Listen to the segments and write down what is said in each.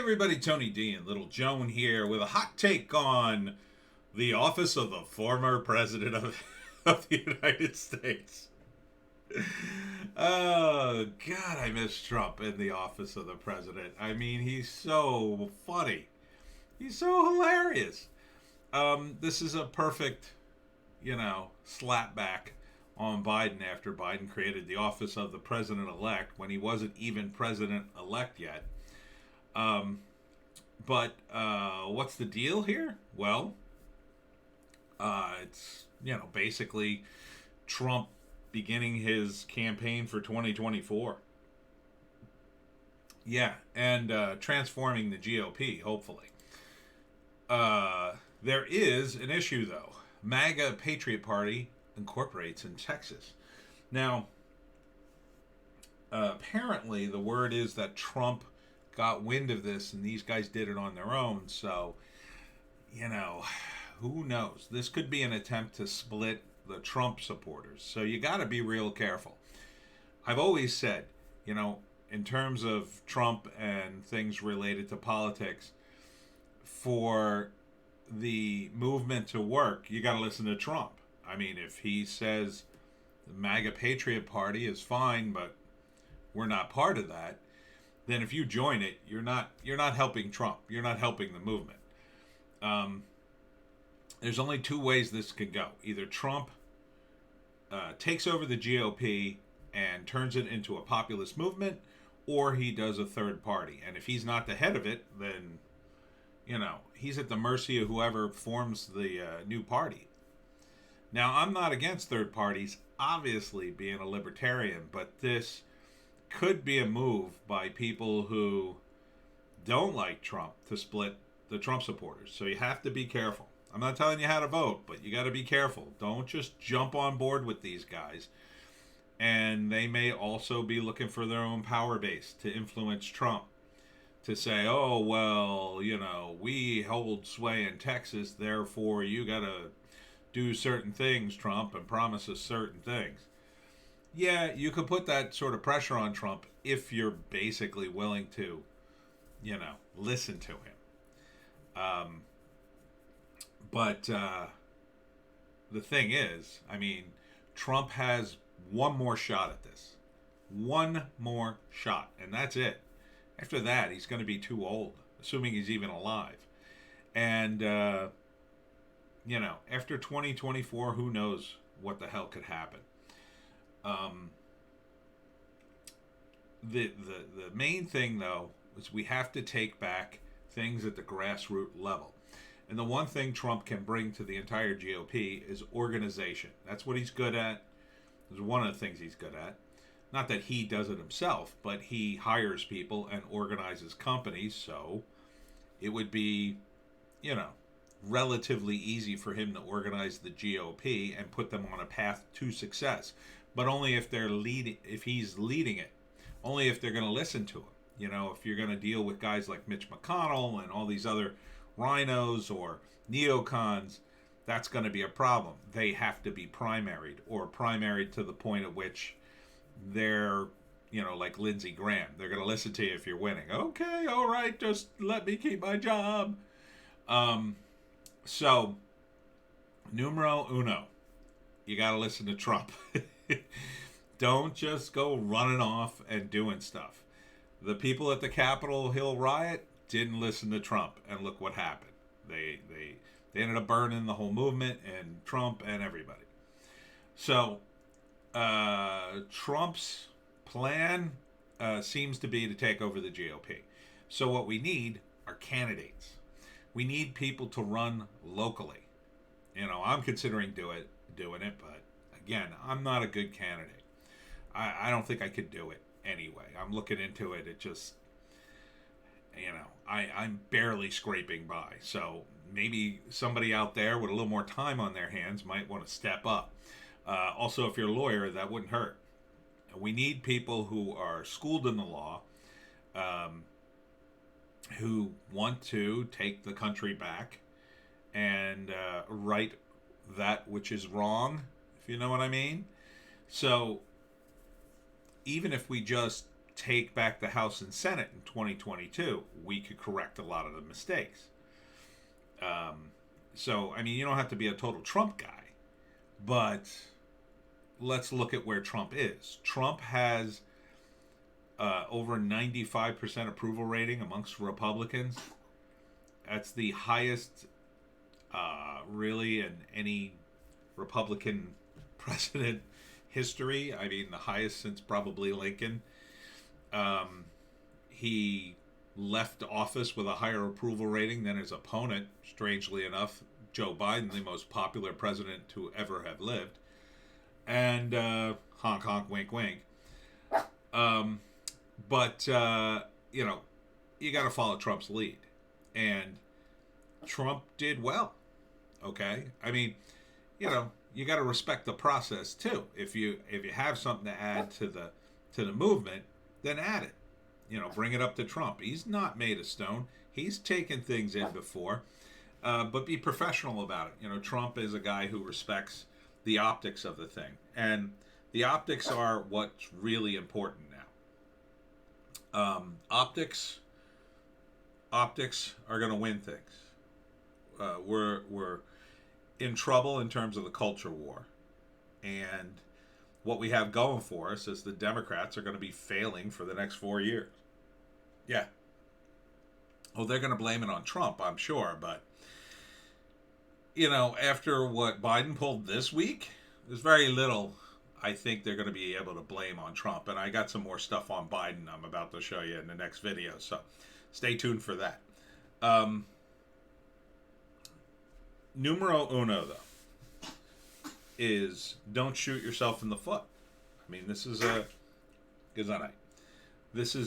everybody, Tony D and Little Joan here with a hot take on the office of the former president of the United States. Oh, God, I miss Trump in the office of the president. I mean, he's so funny. He's so hilarious. This is a perfect, slapback on Biden after Biden created the office of the president-elect when he wasn't even president-elect yet. But what's the deal here? Well, it's, basically Trump beginning his campaign for 2024. Yeah, and transforming the GOP, hopefully. There is an issue, though. MAGA Patriot Party incorporates in Texas. Now, apparently the word is that Trump got wind of this and these guys did it on their own. So, who knows? This could be an attempt to split the Trump supporters. So you got to be real careful. I've always said, in terms of Trump and things related to politics, for the movement to work, you got to listen to Trump. I mean, if he says the MAGA Patriot Party is fine, but we're not part of that, then if you join it, you're not helping Trump. You're not helping the movement. There's only two ways this could go. Either Trump takes over the GOP and turns it into a populist movement, or he does a third party. And if he's not the head of it, then, he's at the mercy of whoever forms the new party. Now, I'm not against third parties, obviously, being a libertarian, but this could be a move by people who don't like Trump to split the Trump supporters. So you have to be careful. I'm not telling you how to vote, but you got to be careful. Don't just jump on board with these guys. And they may also be looking for their own power base to influence Trump. To say, oh, well, we hold sway in Texas, therefore you got to do certain things, Trump, and promise us certain things. Yeah, you could put that sort of pressure on Trump if you're basically willing to, listen to him. But the thing is, Trump has one more shot at this. One more shot, and that's it. After that, he's going to be too old, assuming he's even alive. And, after 2024, who knows what the hell could happen. The main thing, though, is we have to take back things at the grassroots level. And the one thing Trump can bring to the entire GOP is organization. That's what he's good at. It's one of the things he's good at. Not that he does it himself, but he hires people and organizes companies, so it would be, relatively easy for him to organize the GOP and put them on a path to success. But only if if he's leading it. Only if they're going to listen to him. If you're going to deal with guys like Mitch McConnell and all these other rhinos or neocons, that's going to be a problem. They have to be primaried, or primaried to the point at which they're, like Lindsey Graham. They're going to listen to you if you're winning. Okay, all right, just let me keep my job. So, numero uno, you got to listen to Trump. Don't just go running off and doing stuff. The people at the Capitol Hill riot didn't listen to Trump, and look what happened. They ended up burning the whole movement and Trump and everybody. So, Trump's plan seems to be to take over the GOP. So what we need are candidates. We need people to run locally. I'm considering doing it, but again, I'm not a good candidate. I don't think I could do it anyway. I'm looking into it. It just, I'm barely scraping by. So maybe somebody out there with a little more time on their hands might want to step up. Also, if you're a lawyer, that wouldn't hurt. We need people who are schooled in the law, who want to take the country back and right that which is wrong, if you know what I mean. So even if we just take back the House and Senate in 2022, we could correct a lot of the mistakes. So, I mean, you don't have to be a total Trump guy, but let's look at where Trump is. Trump has over 95% approval rating amongst Republicans. That's the highest, really, in any Republican president history. I mean, the highest since probably Lincoln. He left office with a higher approval rating than his opponent, strangely enough, Joe Biden, the most popular president to ever have lived. And honk, honk, wink, wink. But you know, you got to follow Trump's lead. And Trump did well. Okay? I mean, you know, you got to respect the process too. If you have something to add to the movement, then add it. You know, bring it up to Trump. He's not made of stone. He's taken things in before, but be professional about it. You know, Trump is a guy who respects the optics of the thing, and the optics are what's really important now. Optics are going to win things. We're in trouble in terms of the culture war, and what we have going for us is the Democrats are going to be failing for the next 4 years. Yeah. Oh, they're going to blame it on Trump, I'm sure, but you know, after what Biden pulled this week, there's very little I think they're going to be able to blame on Trump. And I got some more stuff on Biden I'm about to show you in the next video, so stay tuned for that. Numero uno, though, is don't shoot yourself in the foot. I mean, this is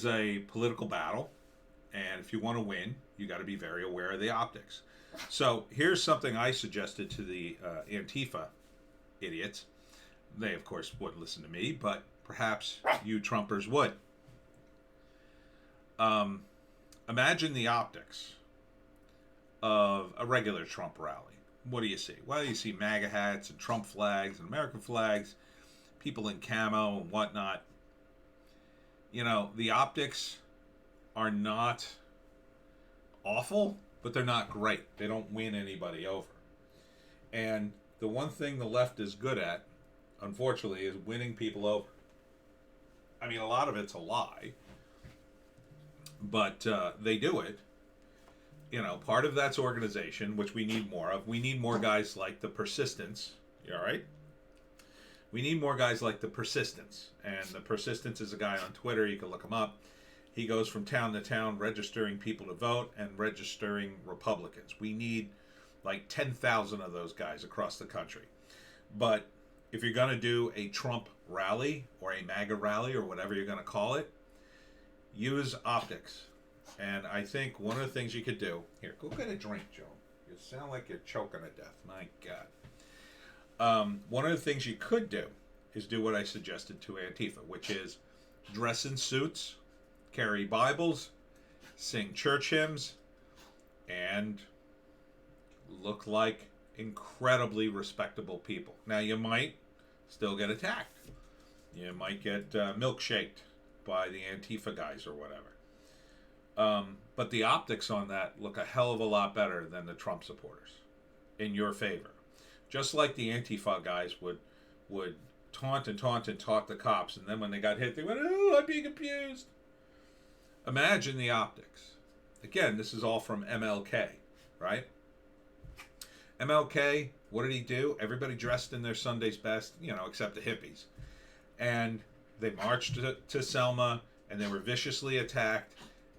a political battle, and if you want to win, you got to be very aware of the optics. So here's something I suggested to the Antifa idiots. They, of course, wouldn't listen to me, but perhaps you Trumpers would. Imagine the optics of a regular Trump rally. What do you see? Well, you see MAGA hats and Trump flags and American flags, people in camo and whatnot. You know, the optics are not awful, but they're not great. They don't win anybody over. And the one thing the left is good at, unfortunately, is winning people over. I mean, a lot of it's a lie, but they do it. You know, part of that's organization, which we need more of. We need more guys like the Persistence. You all right? We need more guys like the Persistence. And the Persistence is a guy on Twitter. You can look him up. He goes from town to town registering people to vote and registering Republicans. We need like 10,000 of those guys across the country. But if you're going to do a Trump rally or a MAGA rally or whatever you're going to call it, use optics. And I think one of the things you could do... Here, go get a drink, Joe. You sound like you're choking to death. My God. One of the things you could do is do what I suggested to Antifa, which is dress in suits, carry Bibles, sing church hymns, and look like incredibly respectable people. Now, you might still get attacked. You might get milkshaked by the Antifa guys or whatever. But the optics on that look a hell of a lot better than the Trump supporters in your favor. Just like the Antifa guys would taunt the cops, and then when they got hit, they went, "Oh, I'm being abused." Imagine the optics. Again, this is all from MLK, right? MLK, what did he do? Everybody dressed in their Sunday's best, you know, except the hippies. And they marched to Selma, and they were viciously attacked,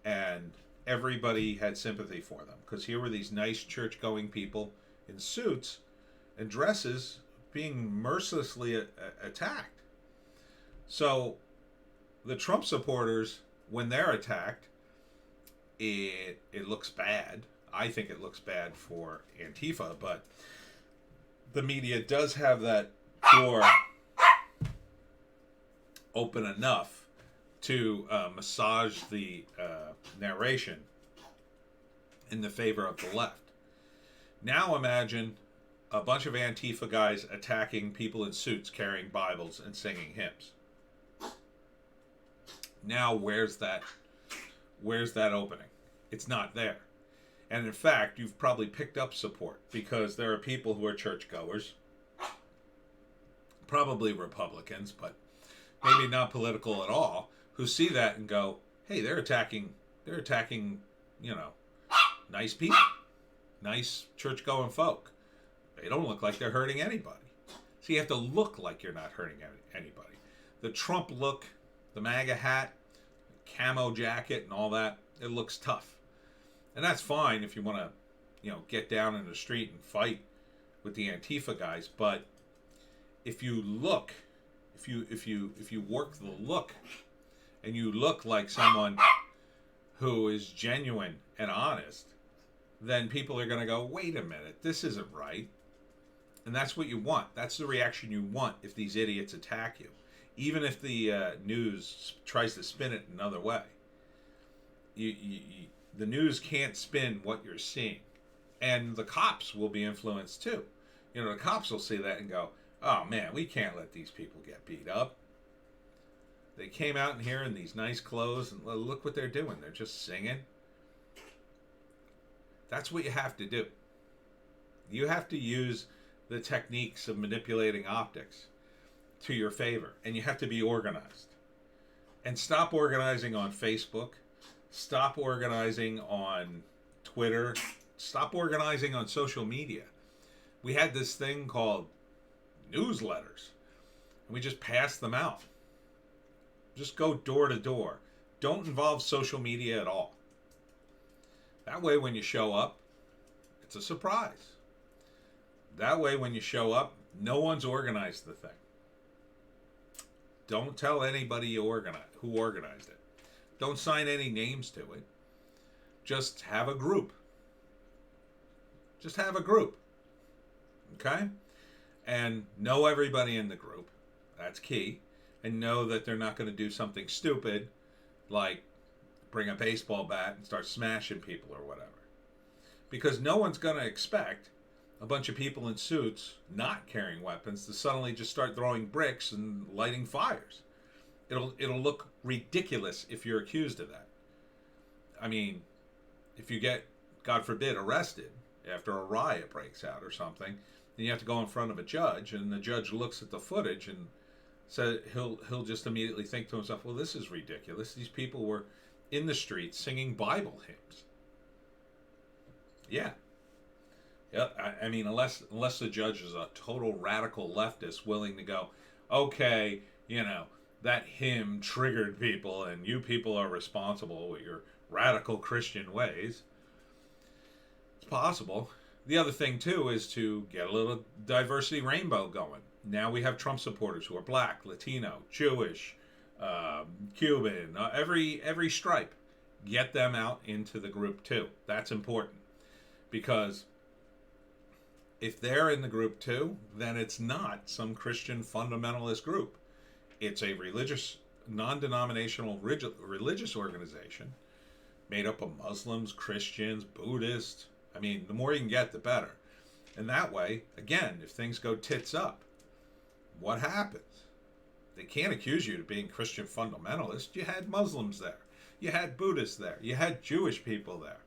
and everybody had sympathy for them. Because here were these nice church-going people in suits and dresses being mercilessly attacked. So the Trump supporters, when they're attacked, it looks bad. I think it looks bad for Antifa, but the media does have that door open enough to massage the narration in the favor of the left. Now imagine a bunch of Antifa guys attacking people in suits carrying Bibles and singing hymns. Now where's that opening? It's not there. And in fact, you've probably picked up support because there are people who are churchgoers, probably Republicans, but maybe not political at all, who see that and go, "Hey, they're attacking, nice people, nice church-going folk. They don't look like they're hurting anybody." So you have to look like you're not hurting anybody. The Trump look, the MAGA hat, camo jacket, and all that, it looks tough. And that's fine if you want to, get down in the street and fight with the Antifa guys. But if you look, if you work the look, and you look like someone who is genuine and honest, then people are going to go, "Wait a minute, this isn't right." And that's what you want. That's the reaction you want if these idiots attack you. Even if the news tries to spin it another way. The news can't spin what you're seeing. And the cops will be influenced too. The cops will see that and go, "Oh man, we can't let these people get beat up. They came out in here in these nice clothes and look what they're doing. They're just singing." That's what you have to do. You have to use the techniques of manipulating optics to your favor. And you have to be organized. And stop organizing on Facebook. Stop organizing on Twitter. Stop organizing on social media. We had this thing called newsletters. And we just passed them out. Just go door to door. Don't involve social media at all. That way when you show up, it's a surprise. That way when you show up, no one's organized the thing. Don't tell anybody who organized it. Don't sign any names to it. Just have a group. Just have a group. Okay? And know everybody in the group. That's key. And know that they're not going to do something stupid like bring a baseball bat and start smashing people or whatever. Because no one's going to expect a bunch of people in suits not carrying weapons to suddenly just start throwing bricks and lighting fires. It'll look ridiculous if you're accused of that. I mean, if you get, God forbid, arrested after a riot breaks out or something, then you have to go in front of a judge, and the judge looks at the footage and so he'll just immediately think to himself, "Well, this is ridiculous. These people were in the streets singing Bible hymns." Yeah. I mean, unless the judge is a total radical leftist willing to go, "Okay, that hymn triggered people and you people are responsible with your radical Christian ways." It's possible. The other thing, too, is to get a little diversity rainbow going. Now we have Trump supporters who are black, Latino, Jewish, Cuban, every stripe. Get them out into the group, too. That's important. Because if they're in the group, too, then it's not some Christian fundamentalist group. It's a religious, non-denominational religious organization made up of Muslims, Christians, Buddhists. I mean, the more you can get, the better. And that way, again, if things go tits up, what happens? They can't accuse you of being Christian fundamentalist. You had Muslims there. You had Buddhists there. You had Jewish people there.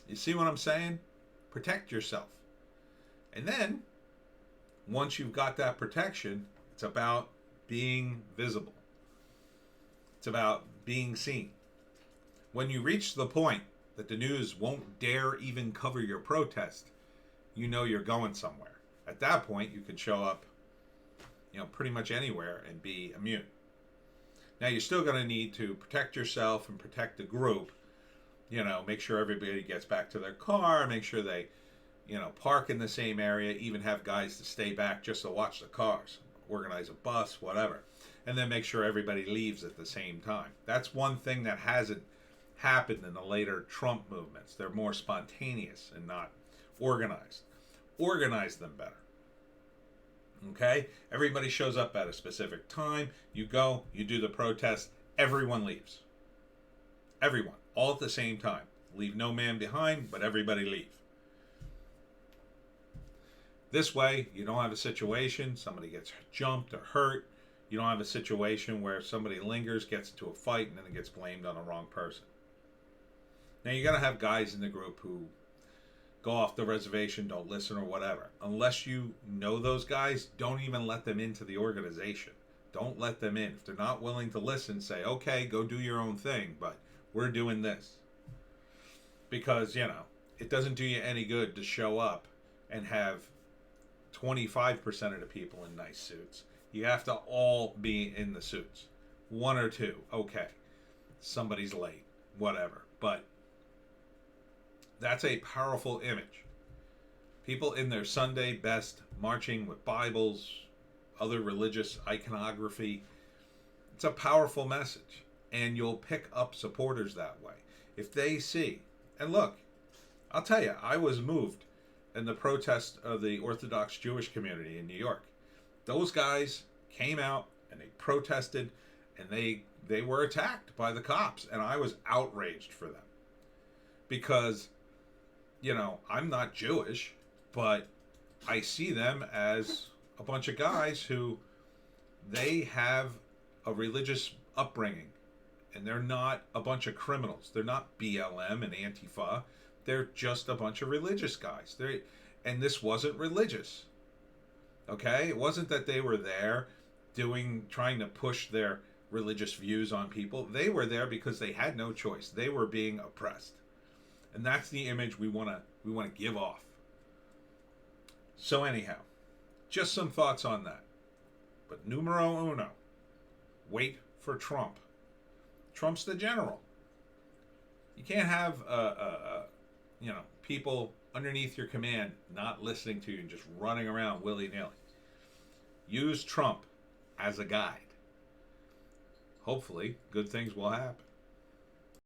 You see what I'm saying? Protect yourself. And then, once you've got that protection, it's about being visible. It's about being seen. When you reach the point that the news won't dare even cover your protest, you know you're going somewhere. At that point, you can show up, pretty much anywhere and be immune. Now, you're still going to need to protect yourself and protect the group. Make sure everybody gets back to their car, make sure they, park in the same area, even have guys to stay back just to watch the cars, organize a bus, whatever. And then make sure everybody leaves at the same time. That's one thing that hasn't happened in the later Trump movements. They're more spontaneous and not organized. Organize them better. Okay? Everybody shows up at a specific time. You go, you do the protest, everyone leaves. Everyone, all at the same time. Leave no man behind, but everybody leave. This way, you don't have a situation, somebody gets jumped or hurt, You don't have a situation where somebody lingers, gets into a fight, and then it gets blamed on the wrong person. Now, you're going to have guys in the group who go off the reservation, don't listen, or whatever. Unless you know those guys, don't even let them into the organization. Don't let them in. If they're not willing to listen, say, okay, go do your own thing, but we're doing this. Because, it doesn't do you any good to show up and have 25% of the people in nice suits. You have to all be in the suits. One or two, okay. Somebody's late, whatever. But that's a powerful image. People in their Sunday best, marching with Bibles, other religious iconography. It's a powerful message. And you'll pick up supporters that way. If they see, and look, I'll tell you, I was moved in the protest of the Orthodox Jewish community in New York. Those guys came out and they protested, and they were attacked by the cops, and I was outraged for them. Because, I'm not Jewish, but I see them as a bunch of guys who, they have a religious upbringing, and they're not a bunch of criminals. They're not BLM and Antifa. They're just a bunch of religious guys. And this wasn't religious. Okay? It wasn't that they were there trying to push their religious views on people. They were there because they had no choice. They were being oppressed. And that's the image we want to give off. So anyhow, just some thoughts on that. But numero uno, wait for Trump. Trump's the general. You can't have people underneath your command not listening to you and just running around willy-nilly. Use Trump as a guide. Hopefully, good things will happen.